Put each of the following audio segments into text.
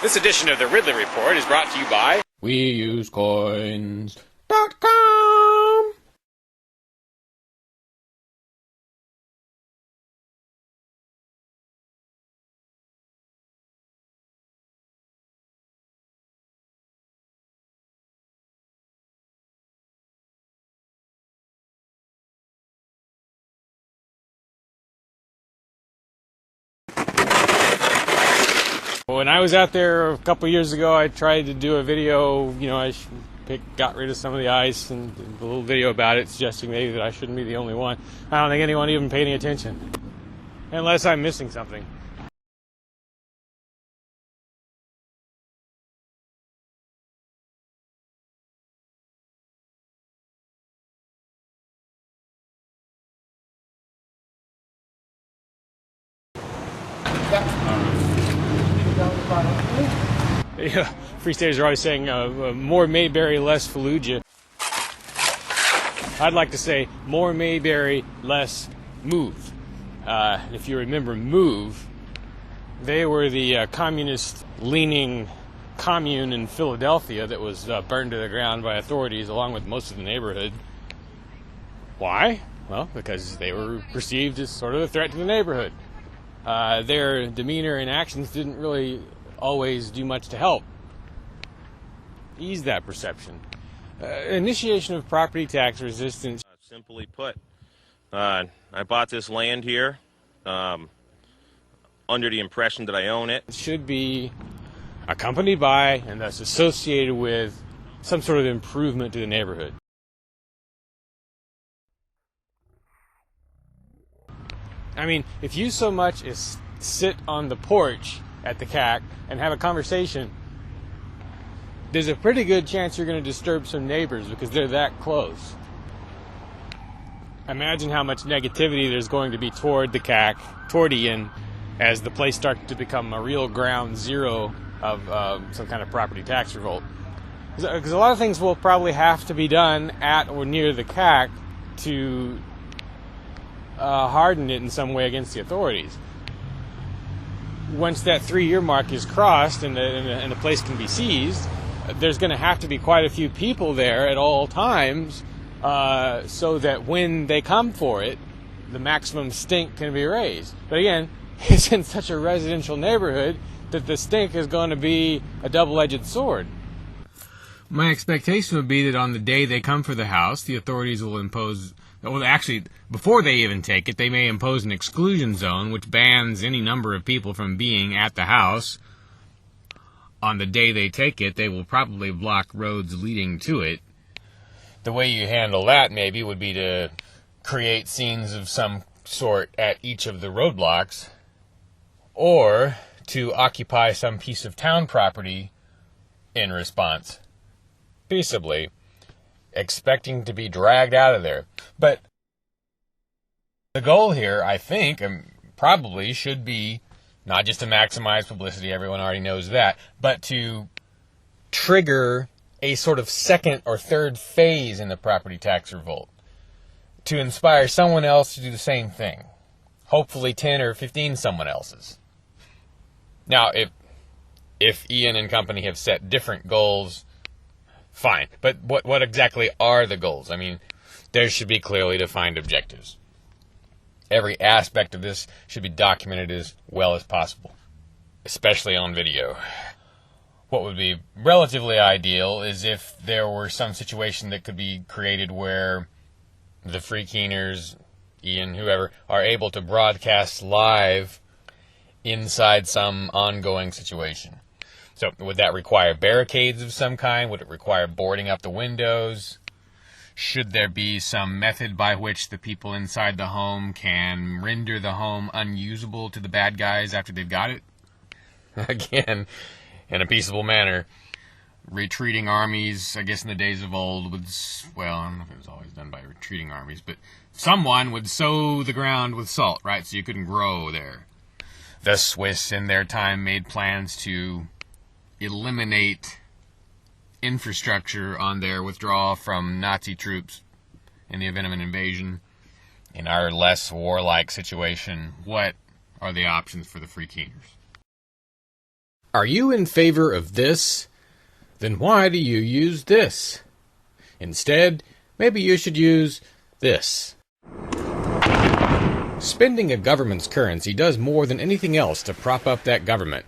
This edition of the Ridley Report is brought to you by WeUseCoins.com. When I was out there a couple years ago, I tried to do a video, I got rid of some of the ice and did a little video about it, suggesting maybe that I shouldn't be the only one. I don't think anyone even paid any attention, unless I'm missing something. Yeah, Free Staters are always saying more Mayberry, less Fallujah. I'd like to say more Mayberry, less Move. If you remember Move, they were the communist-leaning commune in Philadelphia that was burned to the ground by authorities along with most of the neighborhood. Why? Well, because they were perceived as sort of a threat to the neighborhood. Their demeanor and actions didn't really always do much to help ease that perception. Initiation of property tax resistance. Simply put, I bought this land here under the impression that I own it. It should be accompanied by and thus associated with some sort of improvement to the neighborhood. I mean, if you so much as sit on the porch at the CAC and have a conversation, there's a pretty good chance you're going to disturb some neighbors because they're that close. Imagine how much negativity there's going to be toward the CAC, toward Ian, as the place starts to become a real ground zero of some kind of property tax revolt. Because a lot of things will probably have to be done at or near the CAC to harden it in some way against the authorities. Once that 3-year mark is crossed and the place can be seized, there's going to have to be quite a few people there at all times so that when they come for it, the maximum stink can be raised. But again, it's in such a residential neighborhood that the stink is going to be a double-edged sword. My expectation would be that on the day they come for the house, the authorities will impose... Well, actually, before they even take it, they may impose an exclusion zone, which bans any number of people from being at the house. On the day they take it, they will probably block roads leading to it. The way you handle that, maybe, would be to create scenes of some sort at each of the roadblocks, or to occupy some piece of town property in response, peaceably, expecting to be dragged out of there. But the goal here, I think, probably should be not just to maximize publicity, everyone already knows that, but to trigger a sort of second or third phase in the property tax revolt, to inspire someone else to do the same thing, hopefully 10 or 15 someone else's. Now, if Ian and company have set different goals, fine. But what exactly are the goals? I mean, there should be clearly defined objectives. Every aspect of this should be documented as well as possible, especially on video. What would be relatively ideal is if there were some situation that could be created where the free keeners, Ian, whoever, are able to broadcast live inside some ongoing situation. So would that require barricades of some kind? Would it require boarding up the windows? Should there be some method by which the people inside the home can render the home unusable to the bad guys after they've got it? Again, in a peaceable manner. Retreating armies, I guess in the days of old, would, well, I don't know if it was always done by retreating armies, but someone would sow the ground with salt, right, so you couldn't grow there. The Swiss, in their time, made plans to eliminate infrastructure on their withdrawal from Nazi troops in the event of an invasion. In our less warlike situation, what are the options for the free keeners? Are you in favor of this? Then why do you use this? Instead, maybe you should use this. Spending a government's currency does more than anything else to prop up that government.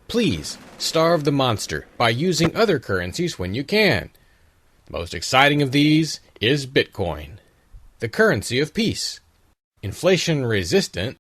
Please, starve the monster by using other currencies when you can. The most exciting of these is Bitcoin, the currency of peace. Inflation resistant,